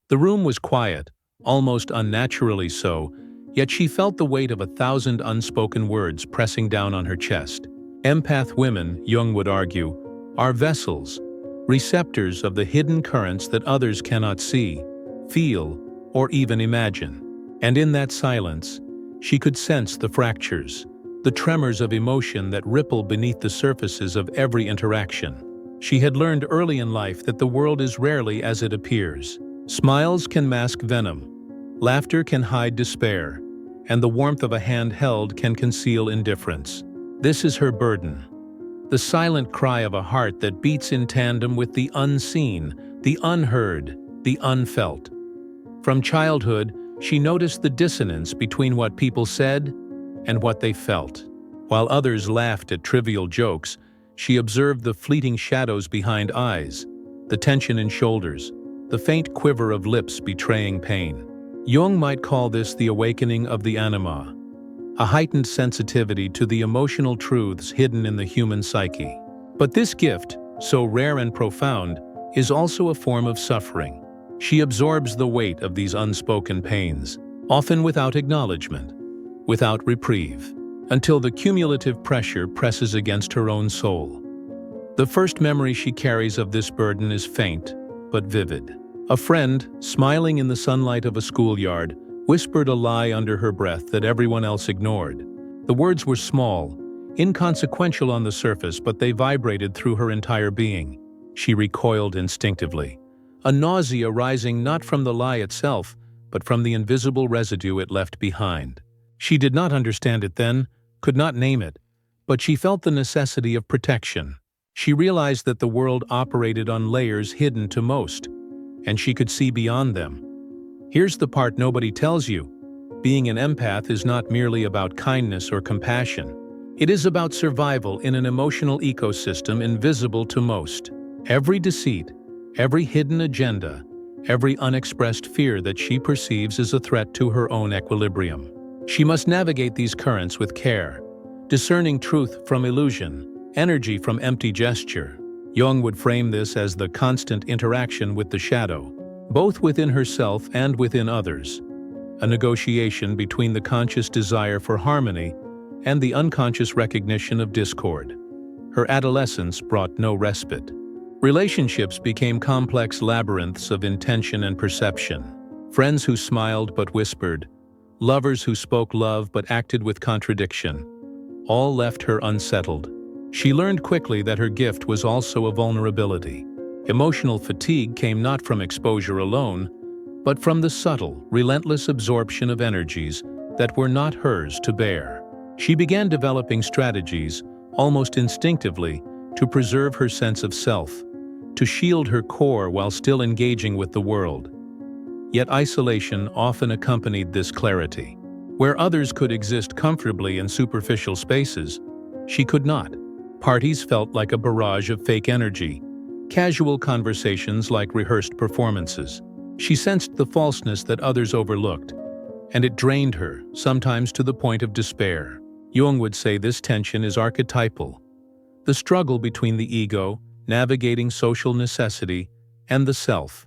The room was quiet, almost unnaturally so, yet she felt the weight of 1,000 unspoken words pressing down on her chest. Empath women, Jung would argue, are vessels, receptors of the hidden currents that others cannot see, feel, or even imagine. And in that silence, she could sense the fractures, the tremors of emotion that ripple beneath the surfaces of every interaction. She had learned early in life that the world is rarely as it appears. Smiles can mask venom, laughter can hide despair, and the warmth of a hand held can conceal indifference. This is her burden, the silent cry of a heart that beats in tandem with the unseen, the unheard, the unfelt. From childhood, she noticed the dissonance between what people said and what they felt. While others laughed at trivial jokes, she observed the fleeting shadows behind eyes, the tension in shoulders, the faint quiver of lips betraying pain. Jung might call this the awakening of the anima, a heightened sensitivity to the emotional truths hidden in the human psyche. But this gift, so rare and profound, is also a form of suffering. She absorbs the weight of these unspoken pains, often without acknowledgement, without reprieve, until the cumulative pressure presses against her own soul. The first memory she carries of this burden is faint, but vivid. A friend, smiling in the sunlight of a schoolyard, whispered a lie under her breath that everyone else ignored. The words were small, inconsequential on the surface, but they vibrated through her entire being. She recoiled instinctively, a nausea rising not from the lie itself, but from the invisible residue it left behind. She did not understand it then, could not name it, but she felt the necessity of protection. She realized that the world operated on layers hidden to most, and she could see beyond them. Here's the part nobody tells you. Being an empath is not merely about kindness or compassion. It is about survival in an emotional ecosystem invisible to most. Every deceit, every hidden agenda, every unexpressed fear that she perceives is a threat to her own equilibrium. She must navigate these currents with care, discerning truth from illusion, energy from empty gesture. Jung would frame this as the constant interaction with the shadow, both within herself and within others, a negotiation between the conscious desire for harmony and the unconscious recognition of discord. Her adolescence brought no respite. Relationships became complex labyrinths of intention and perception. Friends who smiled but whispered, lovers who spoke love but acted with contradiction, all left her unsettled. She learned quickly that her gift was also a vulnerability. Emotional fatigue came not from exposure alone, but from the subtle, relentless absorption of energies that were not hers to bear. She began developing strategies, almost instinctively, to preserve her sense of self, to shield her core while still engaging with the world. Yet isolation often accompanied this clarity. Where others could exist comfortably in superficial spaces, she could not. Parties felt like a barrage of fake energy, casual conversations like rehearsed performances. She sensed the falseness that others overlooked, and it drained her, sometimes to the point of despair. Jung would say this tension is archetypal, the struggle between the ego, navigating social necessity, and the self,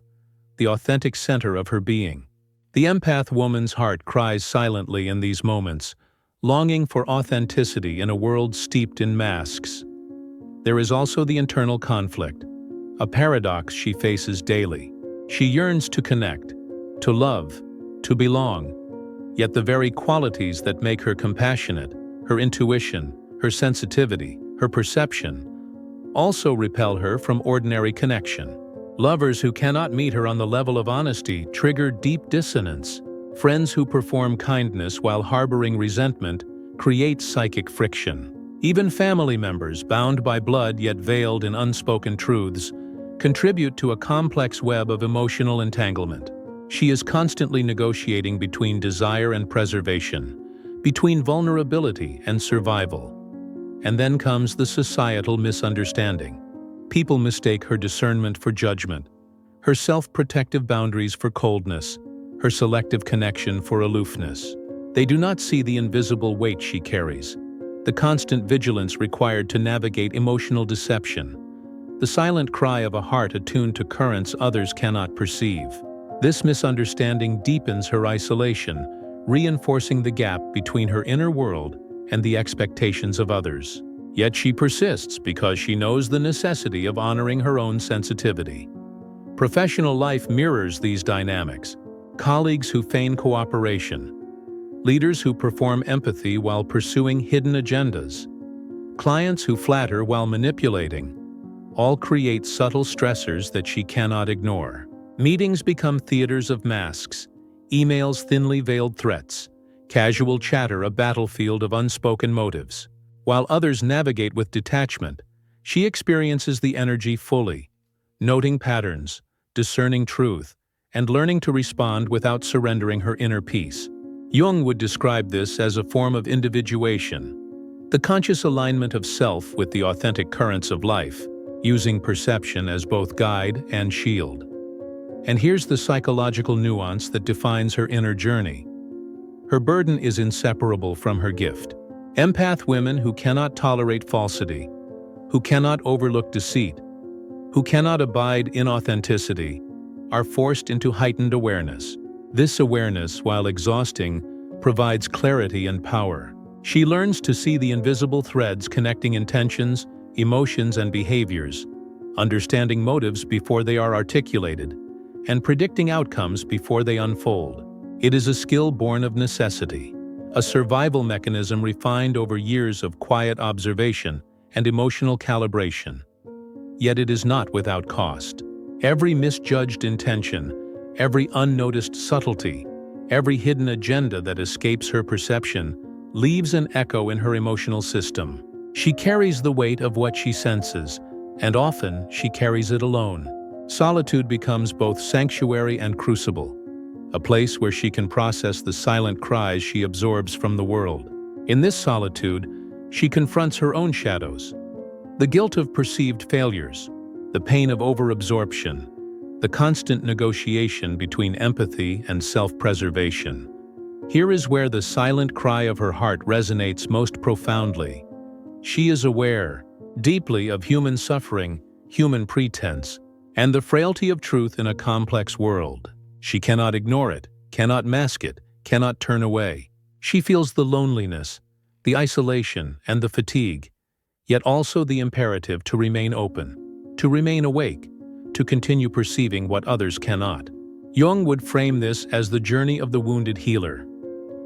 the authentic center of her being. The empath woman's heart cries silently in these moments, longing for authenticity in a world steeped in masks. There is also the internal conflict, a paradox she faces daily. She yearns to connect, to love, to belong, yet the very qualities that make her compassionate, her intuition, her sensitivity, her perception, also repel her from ordinary connection. Lovers who cannot meet her on the level of honesty trigger deep dissonance. Friends who perform kindness while harboring resentment create psychic friction. Even family members, bound by blood yet veiled in unspoken truths, contribute to a complex web of emotional entanglement. She is constantly negotiating between desire and preservation, between vulnerability and survival. And then comes the societal misunderstanding. People mistake her discernment for judgment, her self-protective boundaries for coldness, her selective connection for aloofness. They do not see the invisible weight she carries, the constant vigilance required to navigate emotional deception, the silent cry of a heart attuned to currents others cannot perceive. This misunderstanding deepens her isolation, reinforcing the gap between her inner world and the expectations of others. Yet she persists because she knows the necessity of honoring her own sensitivity. Professional life mirrors these dynamics. Colleagues who feign cooperation, leaders who perform empathy while pursuing hidden agendas, clients who flatter while manipulating, all create subtle stressors that she cannot ignore. Meetings become theaters of masks, emails thinly veiled threats, casual chatter a battlefield of unspoken motives. While others navigate with detachment, she experiences the energy fully, noting patterns, discerning truth, and learning to respond without surrendering her inner peace. Jung would describe this as a form of individuation, the conscious alignment of self with the authentic currents of life, using perception as both guide and shield. And here's the psychological nuance that defines her inner journey. Her burden is inseparable from her gift. Empath women who cannot tolerate falsity, who cannot overlook deceit, who cannot abide inauthenticity, are forced into heightened awareness. This awareness, while exhausting, provides clarity and power. She learns to see the invisible threads connecting intentions, emotions, and behaviors, understanding motives before they are articulated, and predicting outcomes before they unfold. It is a skill born of necessity, a survival mechanism refined over years of quiet observation and emotional calibration. Yet it is not without cost. Every misjudged intention, every unnoticed subtlety, every hidden agenda that escapes her perception leaves an echo in her emotional system. She carries the weight of what she senses, and often she carries it alone. Solitude becomes both sanctuary and crucible, a place where she can process the silent cries she absorbs from the world. In this solitude, she confronts her own shadows, the guilt of perceived failures, the pain of overabsorption, the constant negotiation between empathy and self-preservation. Here is where the silent cry of her heart resonates most profoundly. She is aware, deeply, of human suffering, human pretense, and the frailty of truth in a complex world. She cannot ignore it, cannot mask it, cannot turn away. She feels the loneliness, the isolation, and the fatigue, yet also the imperative to remain open, to remain awake, to continue perceiving what others cannot. Jung would frame this as the journey of the wounded healer.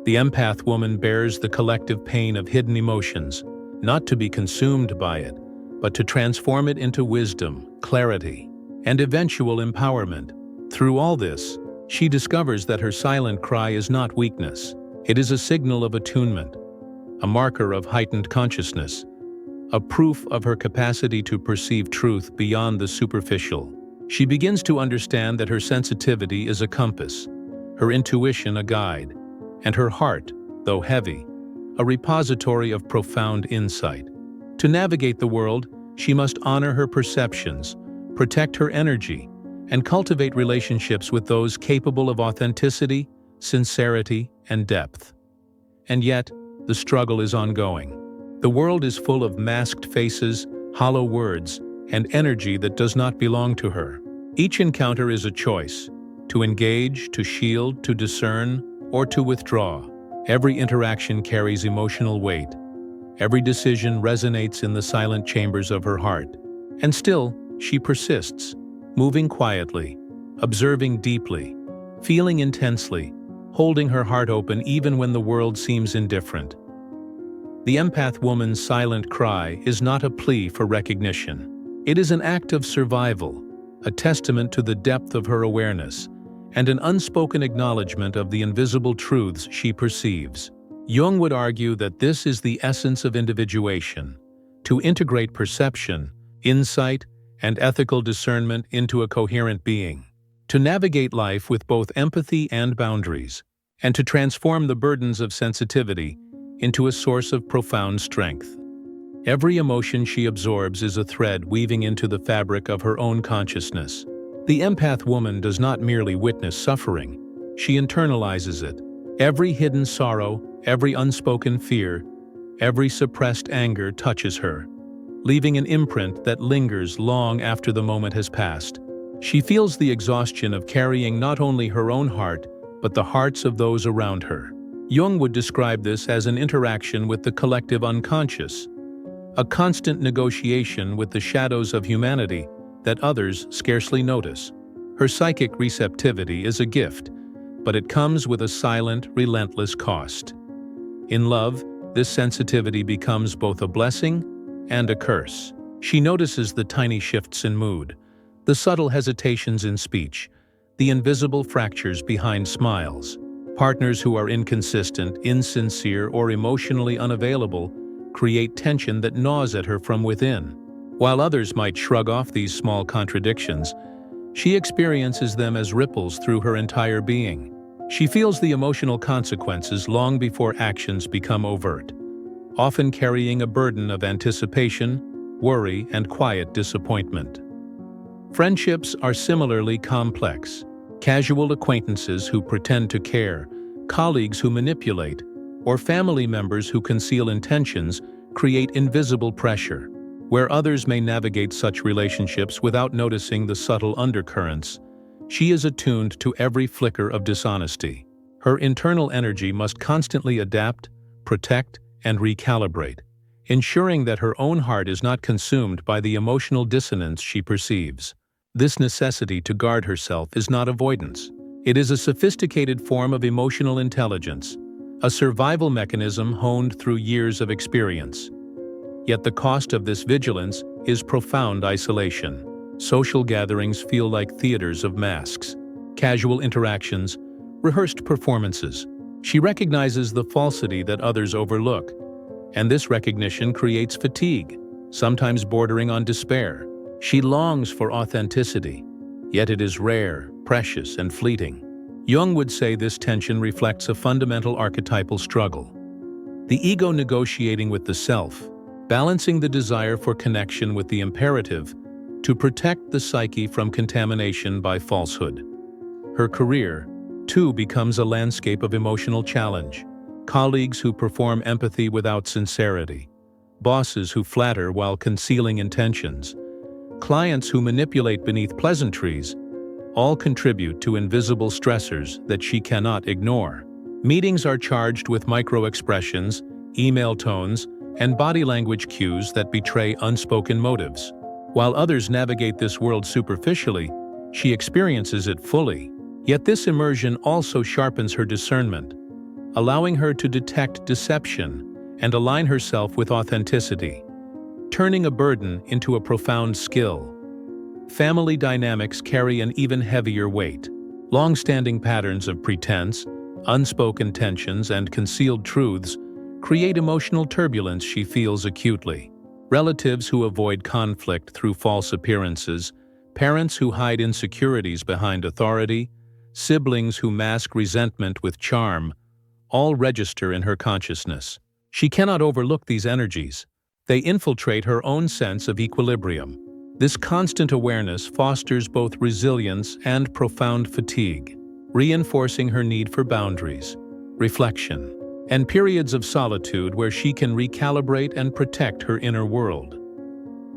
The empath woman bears the collective pain of hidden emotions, not to be consumed by it, but to transform it into wisdom, clarity, and eventual empowerment. Through all this, she discovers that her silent cry is not weakness. It is a signal of attunement, a marker of heightened consciousness, a proof of her capacity to perceive truth beyond the superficial. She begins to understand that her sensitivity is a compass, her intuition a guide, and her heart, though heavy, a repository of profound insight. To navigate the world, she must honor her perceptions, protect her energy, and cultivate relationships with those capable of authenticity, sincerity, and depth. And yet, the struggle is ongoing. The world is full of masked faces, hollow words, and energy that does not belong to her. Each encounter is a choice: to engage, to shield, to discern, or to withdraw. Every interaction carries emotional weight. Every decision resonates in the silent chambers of her heart. And still, she persists, moving quietly, observing deeply, feeling intensely, holding her heart open even when the world seems indifferent. The empath woman's silent cry is not a plea for recognition. It is an act of survival, a testament to the depth of her awareness, and an unspoken acknowledgement of the invisible truths she perceives. Jung would argue that this is the essence of individuation: to integrate perception, insight, and ethical discernment into a coherent being, to navigate life with both empathy and boundaries, and to transform the burdens of sensitivity into a source of profound strength. Every emotion she absorbs is a thread weaving into the fabric of her own consciousness. The empath woman does not merely witness suffering, she internalizes it. Every hidden sorrow, every unspoken fear, every suppressed anger touches her, leaving an imprint that lingers long after the moment has passed. She feels the exhaustion of carrying not only her own heart, but the hearts of those around her. Jung would describe this as an interaction with the collective unconscious, a constant negotiation with the shadows of humanity that others scarcely notice. Her psychic receptivity is a gift, but it comes with a silent, relentless cost. In love, this sensitivity becomes both a blessing and a curse. She notices the tiny shifts in mood, the subtle hesitations in speech, the invisible fractures behind smiles. Partners who are inconsistent, insincere, or emotionally unavailable create tension that gnaws at her from within. While others might shrug off these small contradictions, she experiences them as ripples through her entire being. She feels the emotional consequences long before actions become overt, often carrying a burden of anticipation, worry, and quiet disappointment. Friendships are similarly complex. Casual acquaintances who pretend to care, colleagues who manipulate, or family members who conceal intentions create invisible pressure. Where others may navigate such relationships without noticing the subtle undercurrents, she is attuned to every flicker of dishonesty. Her internal energy must constantly adapt, protect, and recalibrate, ensuring that her own heart is not consumed by the emotional dissonance she perceives. This necessity to guard herself is not avoidance. It is a sophisticated form of emotional intelligence, a survival mechanism honed through years of experience. Yet the cost of this vigilance is profound isolation. Social gatherings feel like theaters of masks, casual interactions, rehearsed performances. She recognizes the falsity that others overlook, and this recognition creates fatigue, sometimes bordering on despair. She longs for authenticity, yet it is rare, precious, and fleeting. Jung would say this tension reflects a fundamental archetypal struggle. The ego negotiating with the self, balancing the desire for connection with the imperative to protect the psyche from contamination by falsehood. Her career, too, becomes a landscape of emotional challenge. Colleagues who perform empathy without sincerity, bosses who flatter while concealing intentions, clients who manipulate beneath pleasantries, all contribute to invisible stressors that she cannot ignore. Meetings are charged with micro-expressions, email tones, and body language cues that betray unspoken motives. While others navigate this world superficially, she experiences it fully. Yet this immersion also sharpens her discernment, allowing her to detect deception and align herself with authenticity, turning a burden into a profound skill. Family dynamics carry an even heavier weight. Long-standing patterns of pretense, unspoken tensions, and concealed truths create emotional turbulence she feels acutely. Relatives who avoid conflict through false appearances, parents who hide insecurities behind authority, siblings who mask resentment with charm, all register in her consciousness. She cannot overlook these energies. They infiltrate her own sense of equilibrium. This constant awareness fosters both resilience and profound fatigue, reinforcing her need for boundaries, reflection, and periods of solitude where she can recalibrate and protect her inner world.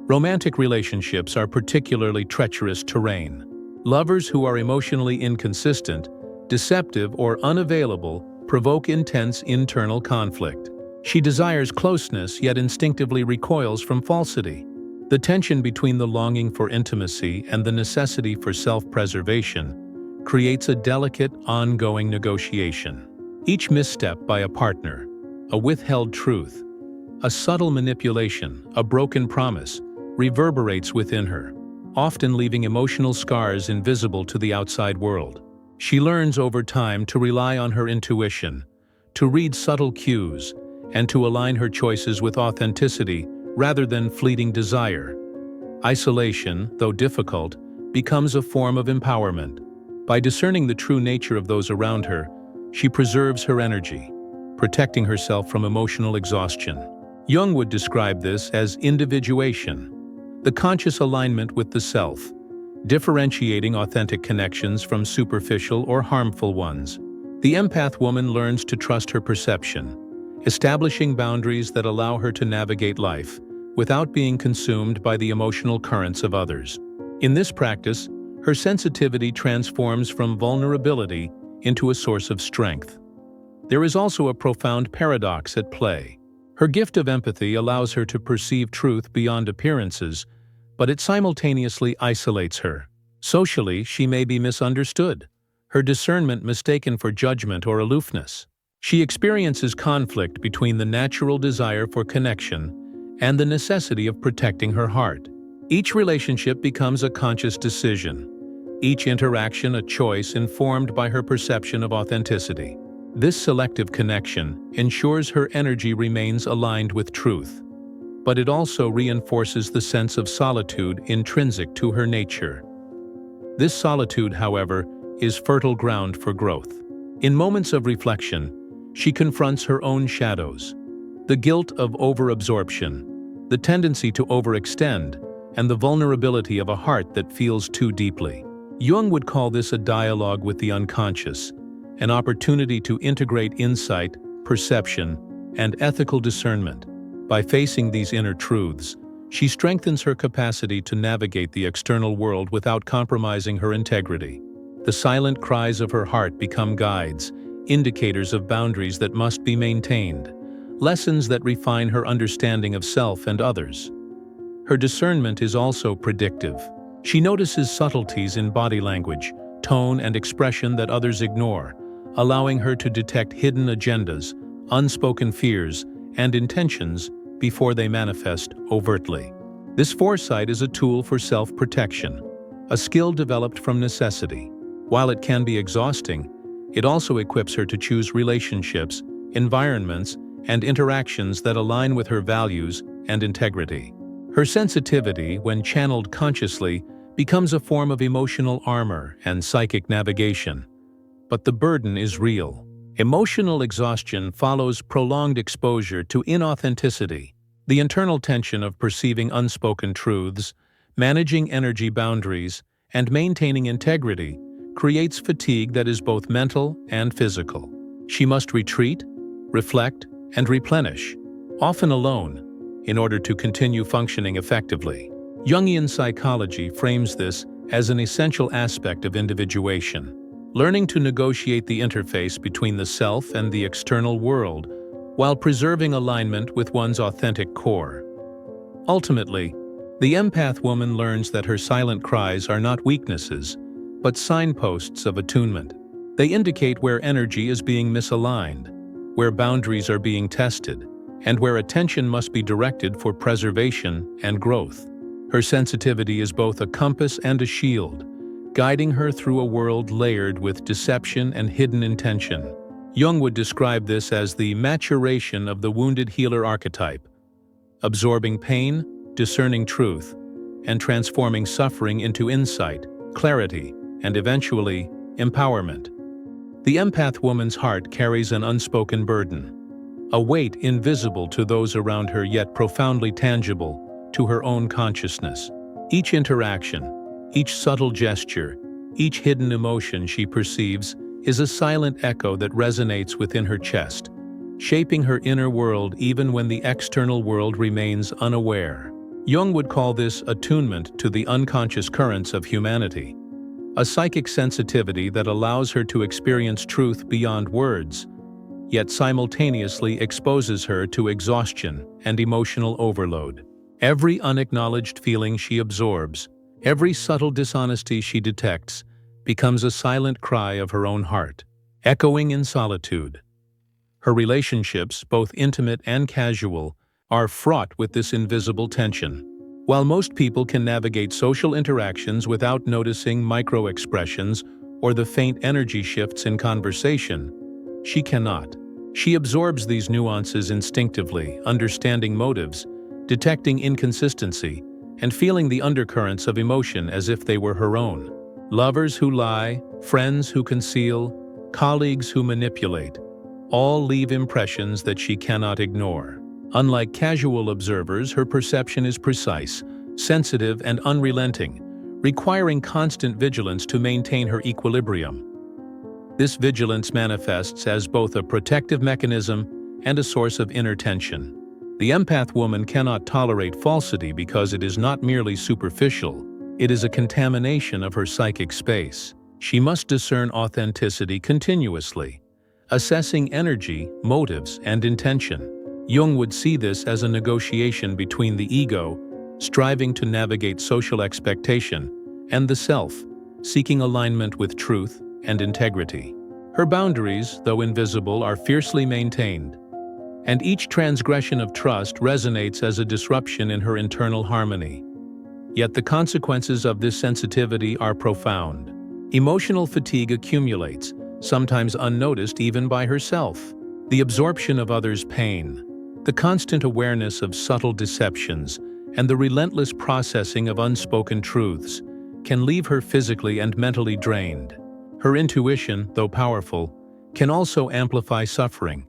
Romantic relationships are particularly treacherous terrain. Lovers who are emotionally inconsistent, deceptive, or unavailable provoke intense internal conflict. She desires closeness yet instinctively recoils from falsity. The tension between the longing for intimacy and the necessity for self-preservation creates a delicate, ongoing negotiation. Each misstep by a partner, a withheld truth, a subtle manipulation, a broken promise, reverberates within her, often leaving emotional scars invisible to the outside world. She learns over time to rely on her intuition, to read subtle cues, and to align her choices with authenticity rather than fleeting desire. Isolation, though difficult, becomes a form of empowerment. By discerning the true nature of those around her, she preserves her energy, protecting herself from emotional exhaustion. Jung would describe this as individuation, the conscious alignment with the self, differentiating authentic connections from superficial or harmful ones. The empath woman learns to trust her perception, establishing boundaries that allow her to navigate life without being consumed by the emotional currents of others. In this practice, Her sensitivity transforms from vulnerability into a source of strength. There is also a profound paradox at play. Her gift of empathy allows her to perceive truth beyond appearances, but it simultaneously isolates her. Socially, she may be misunderstood, her discernment mistaken for judgment or aloofness. She experiences conflict between the natural desire for connection and the necessity of protecting her heart. Each relationship becomes a conscious decision, each interaction a choice informed by her perception of authenticity. This selective connection ensures her energy remains aligned with truth, but it also reinforces the sense of solitude intrinsic to her nature. This solitude, however, is fertile ground for growth. In moments of reflection, she confronts her own shadows, the guilt of overabsorption, the tendency to overextend, and the vulnerability of a heart that feels too deeply. Jung would call this a dialogue with the unconscious, an opportunity to integrate insight, perception, and ethical discernment. By facing these inner truths, she strengthens her capacity to navigate the external world without compromising her integrity. The silent cries of her heart become guides, indicators of boundaries that must be maintained, lessons that refine her understanding of self and others. Her discernment is also predictive. She notices subtleties in body language, tone, and expression that others ignore, allowing her to detect hidden agendas, unspoken fears, and intentions before they manifest overtly. This foresight is a tool for self-protection, a skill developed from necessity. While it can be exhausting, it also equips her to choose relationships, environments, and interactions that align with her values and integrity. Her sensitivity, when channeled consciously, becomes a form of emotional armor and psychic navigation. But the burden is real. Emotional exhaustion follows prolonged exposure to inauthenticity. The internal tension of perceiving unspoken truths, managing energy boundaries, and maintaining integrity creates fatigue that is both mental and physical. She must retreat, reflect, and replenish, often alone, in order to continue functioning effectively. Jungian psychology frames this as an essential aspect of individuation. Learning to negotiate the interface between the self and the external world while preserving alignment with one's authentic core. Ultimately, the empath woman learns that her silent cries are not weaknesses, but signposts of attunement. They indicate where energy is being misaligned, where boundaries are being tested, and where attention must be directed for preservation and growth. Her sensitivity is both a compass and a shield, guiding her through a world layered with deception and hidden intention. Jung would describe this as the maturation of the wounded healer archetype, absorbing pain, discerning truth, and transforming suffering into insight, clarity, and eventually, empowerment. The empath woman's heart carries an unspoken burden, a weight invisible to those around her yet profoundly tangible to her own consciousness. Each interaction, each subtle gesture, each hidden emotion she perceives is a silent echo that resonates within her chest, shaping her inner world even when the external world remains unaware. Jung would call this attunement to the unconscious currents of humanity, a psychic sensitivity that allows her to experience truth beyond words, yet simultaneously exposes her to exhaustion and emotional overload. Every unacknowledged feeling she absorbs, every subtle dishonesty she detects, becomes a silent cry of her own heart, echoing in solitude. Her relationships, both intimate and casual, are fraught with this invisible tension. While most people can navigate social interactions without noticing micro-expressions or the faint energy shifts in conversation, she cannot. She absorbs these nuances instinctively, understanding motives, detecting inconsistency, and feeling the undercurrents of emotion as if they were her own. Lovers who lie, friends who conceal, colleagues who manipulate, all leave impressions that she cannot ignore. Unlike casual observers, her perception is precise, sensitive, and unrelenting, requiring constant vigilance to maintain her equilibrium. This vigilance manifests as both a protective mechanism and a source of inner tension. The empath woman cannot tolerate falsity because it is not merely superficial, It is a contamination of her psychic space. She must discern authenticity continuously, assessing energy, motives, and intention. Jung would see this as a negotiation between the ego, striving to navigate social expectation, and the self, seeking alignment with truth and integrity. Her boundaries, though invisible, are fiercely maintained, and each transgression of trust resonates as a disruption in her internal harmony. Yet the consequences of this sensitivity are profound. Emotional fatigue accumulates, sometimes unnoticed even by herself. The absorption of others' pain, the constant awareness of subtle deceptions, and the relentless processing of unspoken truths can leave her physically and mentally drained. Her intuition, though powerful, can also amplify suffering,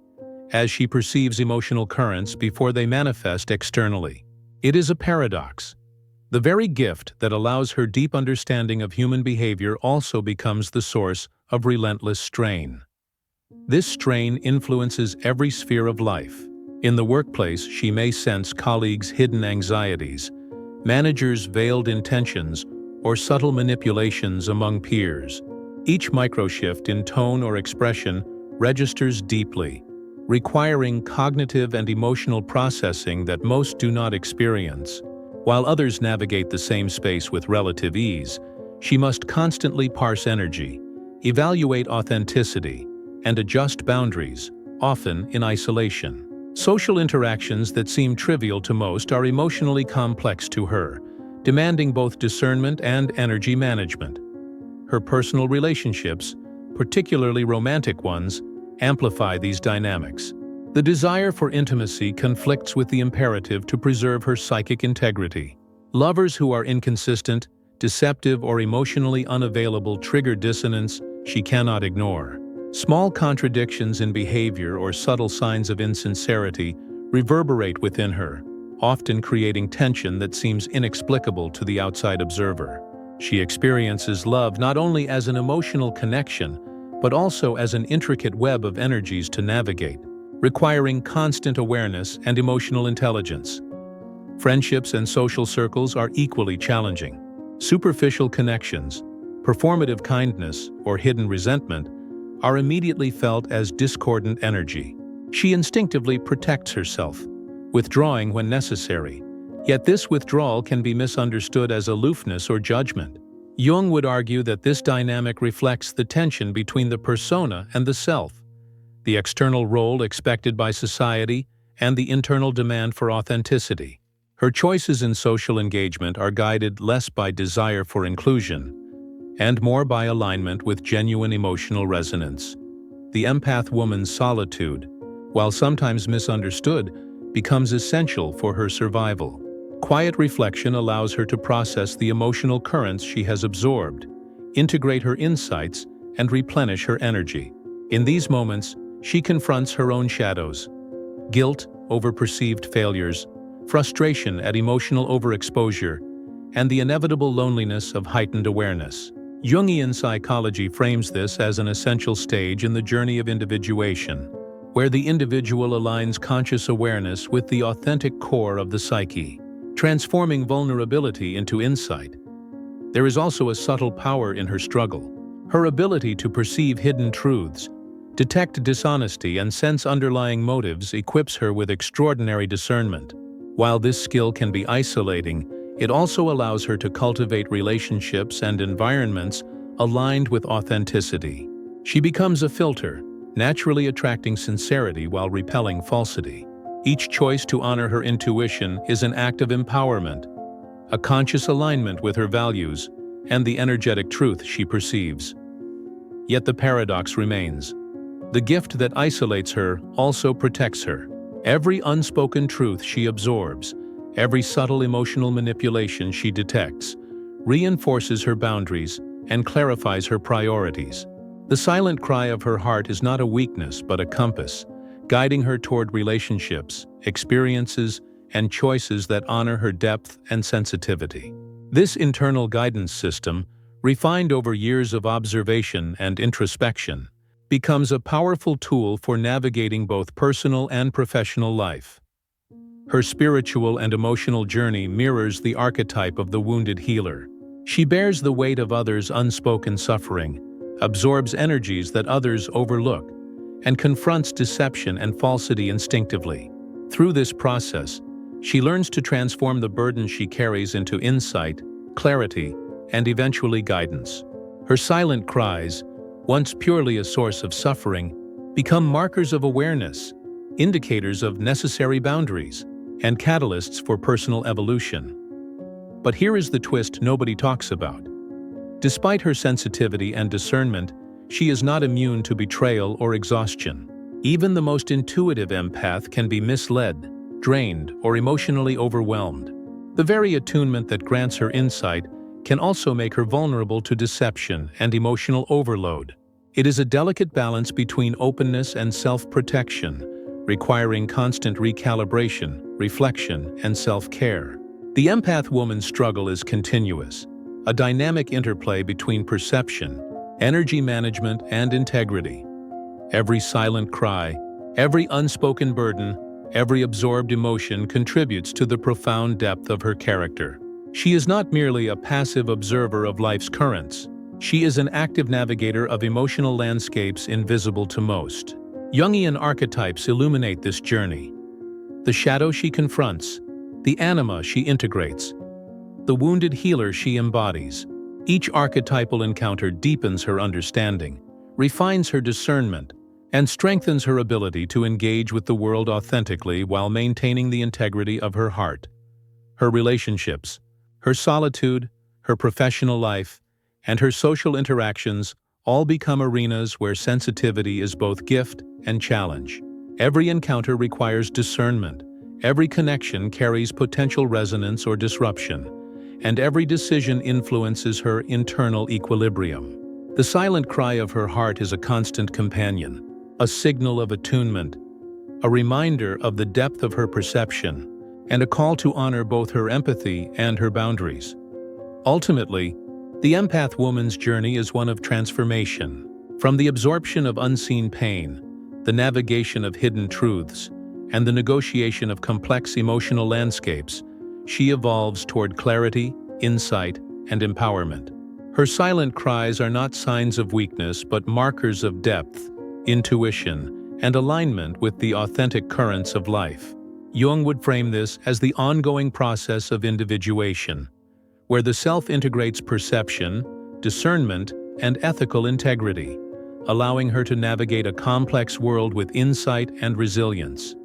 as she perceives emotional currents before they manifest externally. It is a paradox. The very gift that allows her deep understanding of human behavior also becomes the source of relentless strain. This strain influences every sphere of life. In the workplace, she may sense colleagues' hidden anxieties, managers' veiled intentions, or subtle manipulations among peers. Each microshift in tone or expression registers deeply, requiring cognitive and emotional processing that most do not experience. While others navigate the same space with relative ease, she must constantly parse energy, evaluate authenticity, and adjust boundaries, often in isolation. Social interactions that seem trivial to most are emotionally complex to her, demanding both discernment and energy management. Her personal relationships, particularly romantic ones, amplify these dynamics. The desire for intimacy conflicts with the imperative to preserve her psychic integrity. Lovers who are inconsistent, deceptive, or emotionally unavailable trigger dissonance she cannot ignore. Small contradictions in behavior or subtle signs of insincerity reverberate within her, often creating tension that seems inexplicable to the outside observer. She experiences love not only as an emotional connection, but also as an intricate web of energies to navigate, requiring constant awareness and emotional intelligence. Friendships and social circles are equally challenging. Superficial connections, performative kindness, or hidden resentment are immediately felt as discordant energy. She instinctively protects herself, withdrawing when necessary, yet this withdrawal can be misunderstood as aloofness or judgment. Jung would argue that this dynamic reflects the tension between the persona and the self, the external role expected by society, and the internal demand for authenticity. Her choices in social engagement are guided less by desire for inclusion and more by alignment with genuine emotional resonance. The empath woman's solitude, while sometimes misunderstood, becomes essential for her survival. Quiet reflection allows her to process the emotional currents she has absorbed, integrate her insights, and replenish her energy. In these moments, she confronts her own shadows: guilt over perceived failures, frustration at emotional overexposure, and the inevitable loneliness of heightened awareness. Jungian psychology frames this as an essential stage in the journey of individuation, where the individual aligns conscious awareness with the authentic core of the psyche, transforming vulnerability into insight. There is also a subtle power in her struggle. Her ability to perceive hidden truths, detect dishonesty, and sense underlying motives equips her with extraordinary discernment. While this skill can be isolating, it also allows her to cultivate relationships and environments aligned with authenticity. She becomes a filter, naturally attracting sincerity while repelling falsity. Each choice to honor her intuition is an act of empowerment, a conscious alignment with her values and the energetic truth she perceives. Yet the paradox remains. The gift that isolates her also protects her. Every unspoken truth she absorbs, every subtle emotional manipulation she detects, reinforces her boundaries and clarifies her priorities. The silent cry of her heart is not a weakness but a compass, guiding her toward relationships, experiences, and choices that honor her depth and sensitivity. This internal guidance system, refined over years of observation and introspection, becomes a powerful tool for navigating both personal and professional life. Her spiritual and emotional journey mirrors the archetype of the wounded healer, She bears the weight of others' unspoken suffering, absorbs energies that others overlook, and confronts deception and falsity instinctively. Through this process, she learns to transform the burden she carries into insight, clarity, and eventually guidance. Her silent cries, once purely a source of suffering, become markers of awareness, indicators of necessary boundaries, and catalysts for personal evolution. But here is the twist nobody talks about. Despite her sensitivity and discernment, she is not immune to betrayal or exhaustion. Even the most intuitive empath can be misled, drained, or emotionally overwhelmed. The very attunement that grants her insight can also make her vulnerable to deception and emotional overload. It is a delicate balance between openness and self-protection, requiring constant recalibration, reflection, and self-care. The empath woman's struggle is continuous, a dynamic interplay between perception, energy management, and integrity. Every silent cry, every unspoken burden, every absorbed emotion contributes to the profound depth of her character. She is not merely a passive observer of life's currents. She is an active navigator of emotional landscapes invisible to most. Jungian archetypes illuminate this journey. The shadow she confronts, the anima she integrates, the wounded healer she embodies. Each archetypal encounter deepens her understanding, refines her discernment, and strengthens her ability to engage with the world authentically while maintaining the integrity of her heart. Her relationships, her solitude, her professional life, and her social interactions all become arenas where sensitivity is both gift and challenge. Every encounter requires discernment, every connection carries potential resonance or disruption, and every decision influences her internal equilibrium. The silent cry of her heart is a constant companion, a signal of attunement, a reminder of the depth of her perception, and a call to honor both her empathy and her boundaries. Ultimately, the empath woman's journey is one of transformation. From the absorption of unseen pain, the navigation of hidden truths, and the negotiation of complex emotional landscapes, she evolves toward clarity, insight, and empowerment. Her silent cries are not signs of weakness but markers of depth, intuition, and alignment with the authentic currents of life. Jung would frame this as the ongoing process of individuation, where the self integrates perception, discernment, and ethical integrity, allowing her to navigate a complex world with insight and resilience.